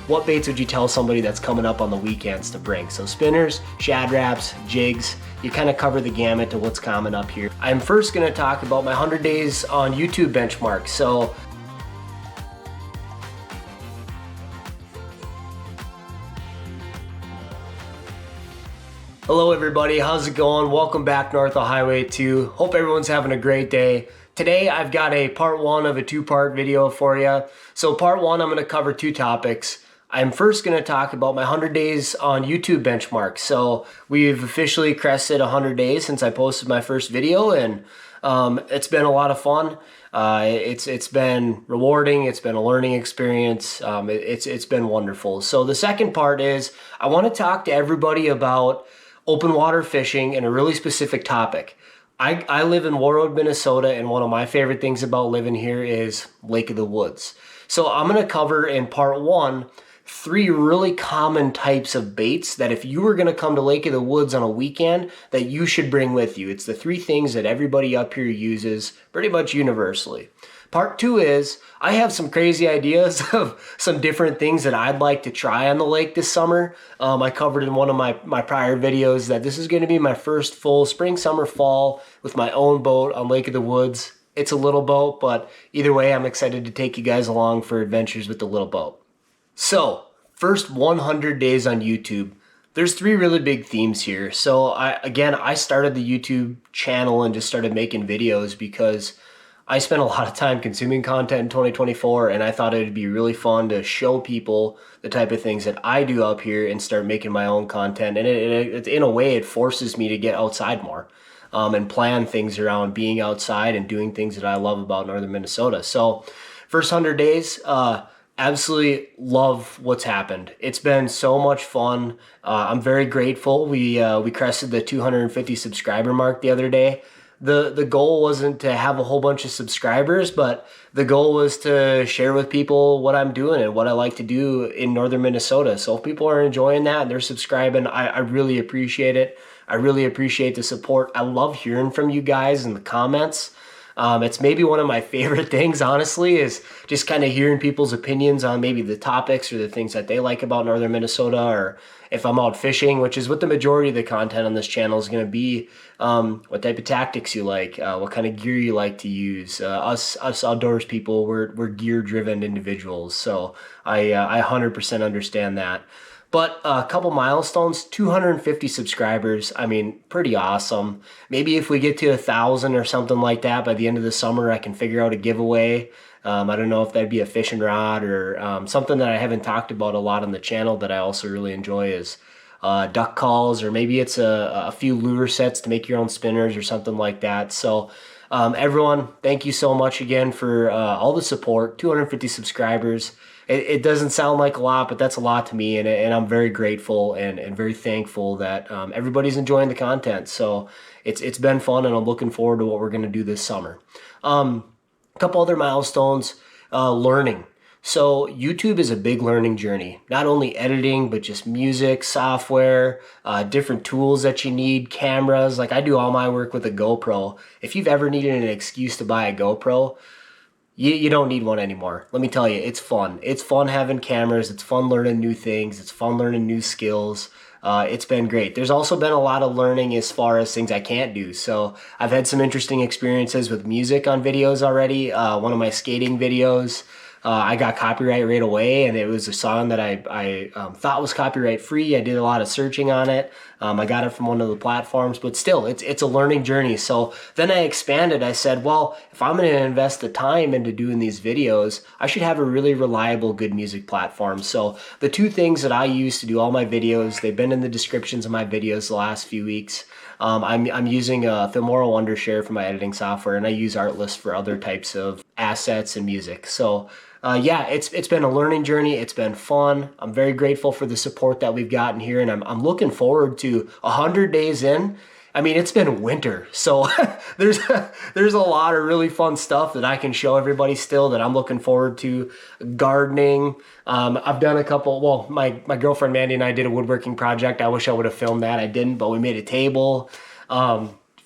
what baits would you tell somebody that's coming up on the weekends to bring? So spinners, shad wraps, jigs, you kind of cover the gamut to what's common up here. I'm first gonna talk about my 100 days on YouTube benchmark. So hello everybody, how's it going? Welcome back north of Highway 2. Hope everyone's having a great day. Today I've got a part one of a two-part video for you. So part one, I'm gonna cover two topics. I'm first gonna talk about my 100 days on YouTube benchmark. So we've officially crested 100 days since I posted my first video, and it's been a lot of fun. It's been rewarding. It's been a learning experience. It's been wonderful. So the second part is I wanna talk to everybody about open water fishing and a really specific topic. I live in Warroad, Minnesota, and one of my favorite things about living here is Lake of the Woods. So I'm gonna cover in part one 3 really common types of baits that if you were gonna come to Lake of the Woods on a weekend that you should bring with you. It's the 3 things that everybody up here uses pretty much universally. Part 2 is I have some crazy ideas of some different things that I'd like to try on the lake this summer. I covered in one of my prior videos that this is gonna be my first full spring, summer, fall with my own boat on Lake of the Woods. It's a little boat, but either way, I'm excited to take you guys along for adventures with the little boat. So, first 100 days on YouTube. There's 3 really big themes here. So I started the YouTube channel and just started making videos because I spent a lot of time consuming content in 2024, and I thought it'd be really fun to show people the type of things that I do up here and start making my own content. And it in a way, it forces me to get outside more and plan things around being outside and doing things that I love about northern Minnesota. So first 100 days, absolutely love what's happened. It's been so much fun. I'm very grateful. We crested the 250 subscriber mark the other day. The goal wasn't to have a whole bunch of subscribers, but the goal was to share with people what I'm doing and what I like to do in northern Minnesota. So if people are enjoying that and they're subscribing, I really appreciate it. I really appreciate the support. I love hearing from you guys in the comments. It's maybe one of my favorite things, honestly, is just kind of hearing people's opinions on maybe the topics or the things that they like about northern Minnesota, or if I'm out fishing, which is what the majority of the content on this channel is going to be, what type of tactics you like, what kind of gear you like to use. Us outdoors people, we're gear-driven individuals, so I 100% understand that. But a couple milestones, 250 subscribers, I mean, pretty awesome. Maybe if we get to 1,000 or something like that by the end of the summer, I can figure out a giveaway. I don't know if that'd be a fishing rod or something that I haven't talked about a lot on the channel that I also really enjoy is duck calls, or maybe it's a few lure sets to make your own spinners or something like that. So everyone, thank you so much again for all the support, 250 subscribers. It doesn't sound like a lot, but that's a lot to me, and I'm very grateful and very thankful that everybody's enjoying the content. So it's been fun, and I'm looking forward to what we're going to do this summer. A couple other milestones, learning. So YouTube is a big learning journey, not only editing, but just music, software, different tools that you need, cameras. Like I do all my work with a GoPro. If you've ever needed an excuse to buy a GoPro, you don't need one anymore. Let me tell you, it's fun. It's fun having cameras. It's fun learning new things. It's fun learning new skills. It's been great. There's also been a lot of learning as far as things I can't do. So I've had some interesting experiences with music on videos already. One of my skating videos, I got copyright right away, and it was a song that I thought was copyright free. I did a lot of searching on it. I got it from one of the platforms, but still, it's a learning journey. So then I expanded. I said, well, if I'm going to invest the time into doing these videos, I should have a really reliable, good music platform. So the 2 things that I use to do all my videos, they've been in the descriptions of my videos the last few weeks. I'm using Filmora Wondershare for my editing software, and I use Artlist for other types of assets and music. So yeah, it's been a learning journey. It's been fun. I'm very grateful for the support that we've gotten here, and I'm looking forward to 100 days in. I mean, it's been winter, so there's a lot of really fun stuff that I can show everybody still that I'm looking forward to. Gardening. I've done a couple, well, my girlfriend Mandy and I did a woodworking project. I wish I would have filmed that. I didn't, but we made a table.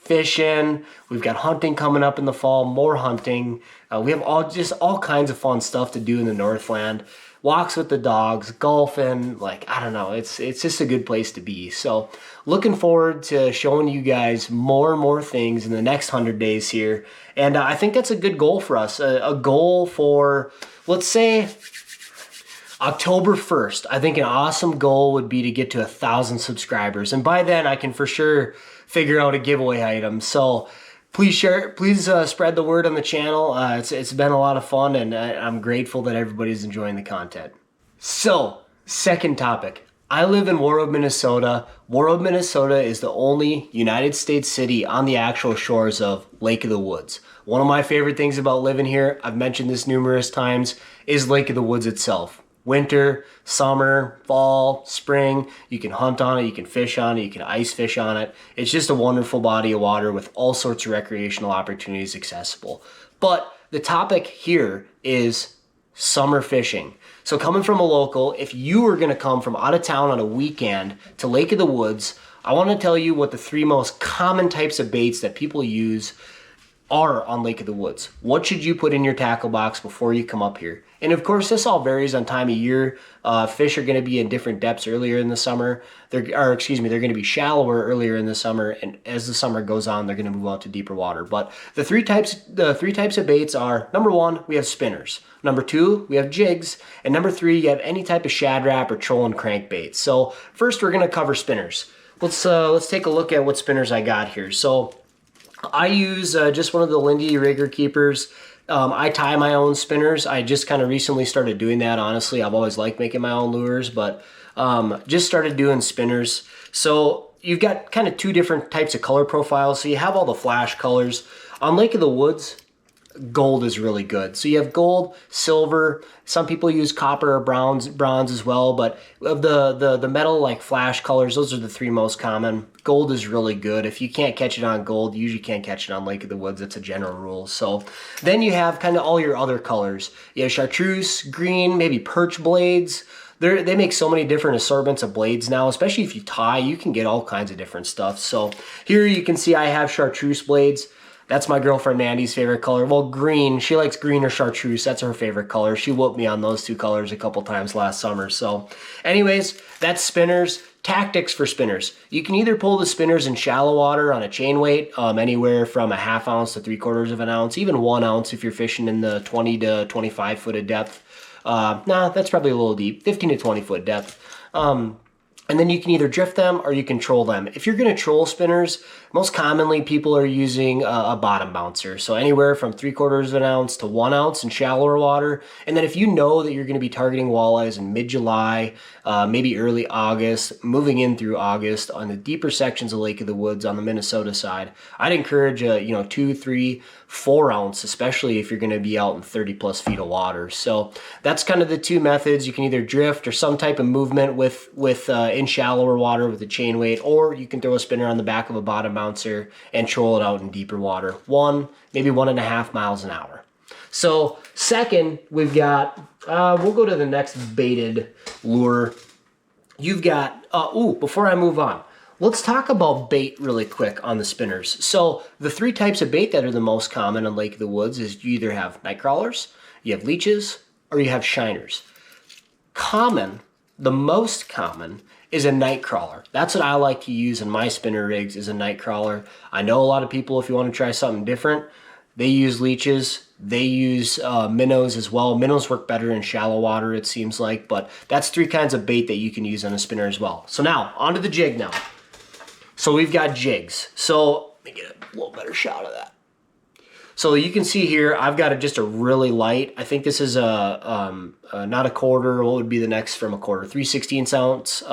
fishing. We've got hunting coming up in the fall, more hunting. We have all kinds of fun stuff to do in the Northland. Walks with the dogs, golfing, like, I don't know, it's just a good place to be. So looking forward to showing you guys more and more things in the next 100 days here. And I think that's a good goal for us, a goal for, let's say, October 1st. I think an awesome goal would be to get to 1,000 subscribers. And by then I can for sure figure out a giveaway item. So please share, please spread the word on the channel. It's been a lot of fun, and I'm grateful that everybody's enjoying the content. So, second topic. I live in Warroad, Minnesota. Warroad, Minnesota is the only United States city on the actual shores of Lake of the Woods. One of my favorite things about living here, I've mentioned this numerous times, is Lake of the Woods itself. Winter, summer, fall, spring, you can hunt on it, you can fish on it, you can ice fish on it. It's just a wonderful body of water with all sorts of recreational opportunities accessible. But the topic here is summer fishing. So coming from a local, if you were gonna come from out of town on a weekend to Lake of the Woods, I wanna tell you what the 3 most common types of baits that people use are on Lake of the Woods. What should you put in your tackle box before you come up here? And of course, this all varies on time of year. Fish are going to be in different depths earlier in the summer. They're going to be shallower earlier in the summer, and as the summer goes on, they're going to move out to deeper water. But the three types of baits are: number 1, we have spinners. Number 2, we have jigs, and number 3, you have any type of shad wrap or trolling crankbait. So first, we're going to cover spinners. Let's take a look at what spinners I got here. So I use just one of the Lindy Rigger Keepers. I tie my own spinners. I just kind of recently started doing that, honestly. I've always liked making my own lures, but just started doing spinners. So you've got kind of 2 different types of color profiles. So you have all the flash colors. On Lake of the Woods, gold is really good. So you have gold, silver. Some people use copper or bronze as well, but of the metal like flash colors, those are the 3 most common. Gold is really good. If you can't catch it on gold, you usually can't catch it on Lake of the Woods. That's a general rule. So then you have kind of all your other colors. You have chartreuse, green, maybe perch blades. They make so many different assortments of blades now, especially if you tie, you can get all kinds of different stuff. So here you can see I have chartreuse blades. That's my girlfriend Mandy's favorite color. Well, green. She likes green or chartreuse. That's her favorite color. She whooped me on those 2 colors a couple times last summer. So anyways, that's spinners. Tactics for spinners. You can either pull the spinners in shallow water on a chain weight, anywhere from a 1/2 ounce to 3/4 of an ounce, even 1 ounce if you're fishing in the 20 to 25 foot of depth. Nah, that's probably a little deep, 15 to 20 foot depth. And then you can either drift them or you can troll them. If you're going to troll spinners, most commonly people are using a bottom bouncer. So anywhere from 3/4 of an ounce to 1 ounce in shallower water. And then if you know that you're going to be targeting walleyes in mid-July, maybe early August, moving in through August on the deeper sections of Lake of the Woods on the Minnesota side, I'd encourage 2, 3, 4 ounce, especially if you're going to be out in 30 plus feet of water. So that's kind of the 2 methods. You can either drift or some type of movement with in shallower water with a chain weight, or you can throw a spinner on the back of a bottom bouncer and troll it out in deeper water, maybe 1.5 miles an hour. So second, we've got, we'll go to the next baited lure. You've got, before I move on, let's talk about bait really quick on the spinners. So the 3 types of bait that are the most common in Lake of the Woods is you either have night crawlers, you have leeches, or you have shiners. The most common is a night crawler. That's what I like to use in my spinner rigs, is a night crawler. I know a lot of people, if you want to try something different, they use leeches. They use minnows as well. Minnows work better in shallow water, it seems like, but that's 3 kinds of bait that you can use on a spinner as well. So now, onto the jig now. So we've got jigs. So let me get a little better shot of that. So you can see here, I've got just a really light, I think this is not a quarter, what would be the next from a quarter? 3/16 ounce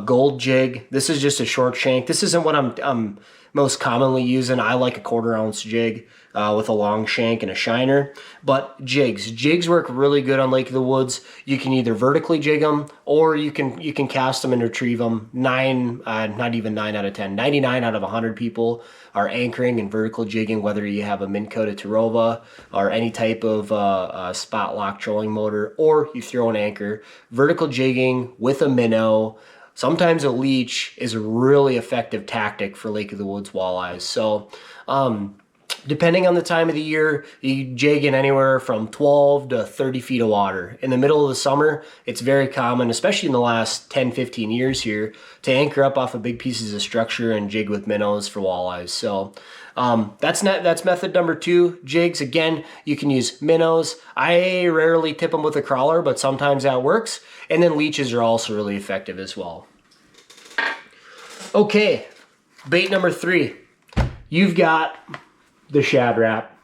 gold jig. This is just a short shank. This isn't what I'm most commonly using. I like a 1/4 ounce jig with a long shank and a shiner. But jigs work really good on Lake of the Woods. You can either vertically jig them, or you can cast them and retrieve them. Not even 9 out of 10, 99 out of 100 people are anchoring and vertical jigging, whether you have a Minn Kota Tarova or any type of spot lock trolling motor, or you throw an anchor. Vertical jigging with a minnow sometimes a leech is a really effective tactic for Lake of the Woods walleyes. So depending on the time of the year, you jig in anywhere from 12 to 30 feet of water. In the middle of the summer, it's very common, especially in the last 10, 15 years here, to anchor up off of big pieces of structure and jig with minnows for walleyes. So that's method number 2. Jigs, again, you can use minnows. I rarely tip them with a crawler, but sometimes that works. And then leeches are also really effective as well. Okay, bait number 3. You've got the Shad Rap.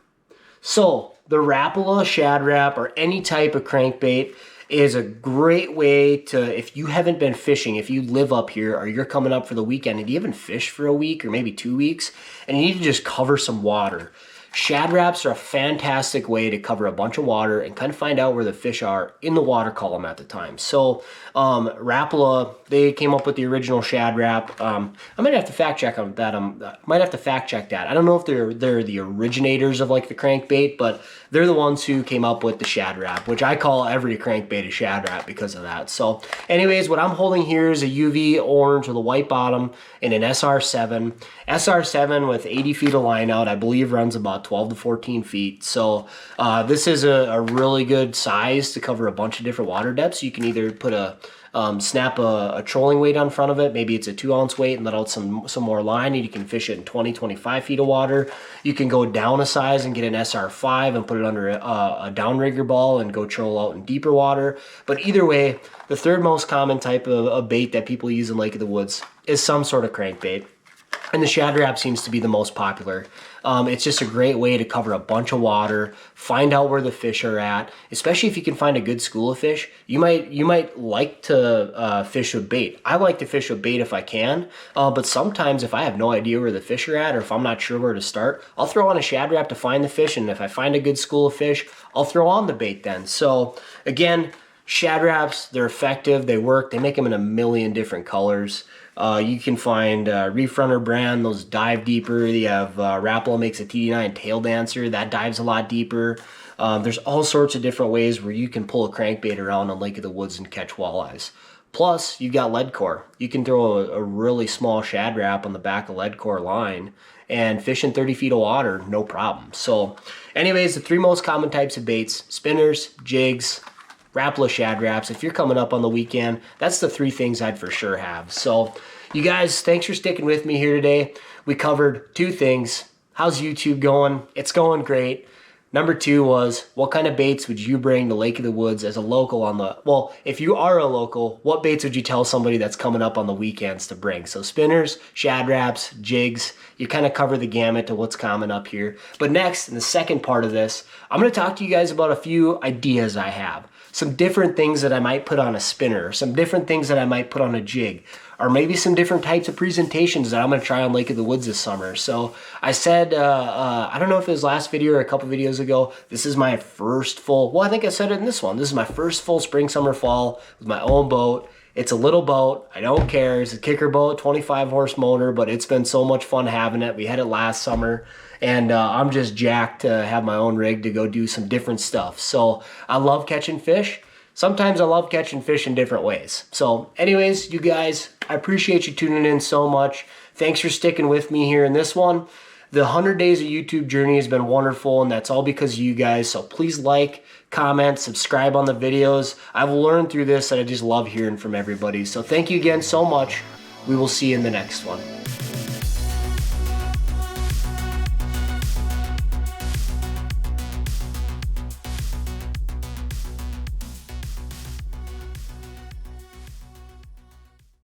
So the Rapala, Shad Rap, or any type of crankbait is a great way to, if you haven't been fishing, if you live up here or you're coming up for the weekend and you haven't fished for a week or maybe 2 weeks and you need to just cover some water. Shad Raps are a fantastic way to cover a bunch of water and kind of find out where the fish are in the water column at the time. So Rapala, they came up with the original Shad Rap. I might have to fact check on that. Might have to fact check that. I don't know if they're the originators of like the crankbait, but they're the ones who came up with the Shad Rap, which I call every crankbait a Shad Rap because of that. So anyways, what I'm holding here is a UV orange with a white bottom and an SR7. SR7 with 80 feet of line out, I believe runs about 12 to 14 feet. So this is a really good size to cover a bunch of different water depths. You can either put snap a trolling weight on front of it. Maybe it's a 2-ounce weight and let out some more line, and you can fish it in 20, 25 feet of water. You can go down a size and get an SR5 and put it under a downrigger ball and go troll out in deeper water. But either way, the third most common type of bait that people use in Lake of the Woods is some sort of crankbait. And the Shad Rap seems to be the most popular. It's just a great way to cover a bunch of water, find out where the fish are at, especially if you can find a good school of fish. You might like to fish with bait. I like to fish with bait if I can, but sometimes if I have no idea where the fish are at or if I'm not sure where to start, I'll throw on a Shad Rap to find the fish, and if I find a good school of fish, I'll throw on the bait then. So again, Shad Raps, they're effective, they work, they make them in a million different colors. You can find Reef Runner brand, those dive deeper. You have Rapala makes a TD9 tail dancer, that dives a lot deeper. There's all sorts of different ways where you can pull a crankbait around on Lake of the Woods and catch walleyes. Plus, you've got lead core. You can throw a really small Shad Rap on the back of lead core line and fish in 30 feet of water, no problem. So anyways, the 3 most common types of baits: spinners, jigs, Rapala, Shad Raps. If you're coming up on the weekend, that's the 3 things I'd for sure have. So you guys, thanks for sticking with me here today. We covered 2 things. How's YouTube going? It's going great. Number 2 was, what kind of baits would you bring to Lake of the Woods as a local well, if you are a local, what baits would you tell somebody that's coming up on the weekends to bring? So spinners, Shad Raps, jigs, you kind of cover the gamut to what's common up here. But next, in the second part of this, I'm going to talk to you guys about a few ideas I have. Some different things that I might put on a spinner, some different things that I might put on a jig, or maybe some different types of presentations that I'm going to try on Lake of the Woods this summer. So I said, I don't know if it was last video or a couple videos ago, this is my first full, well, I think I said it in this one. This is my first full spring, summer, fall with my own boat. It's a little boat. I don't care. It's a kicker boat, 25 horse motor, but it's been so much fun having it. We had it last summer, and I'm just jacked to have my own rig to go do some different stuff. So I love catching fish. Sometimes I love catching fish in different ways. So anyways, you guys, I appreciate you tuning in so much. Thanks for sticking with me here in this one. The 100 days of YouTube journey has been wonderful, and that's all because of you guys. So please like, comment, subscribe on the videos. I've learned through this that I just love hearing from everybody. So thank you again so much. We will see you in the next one.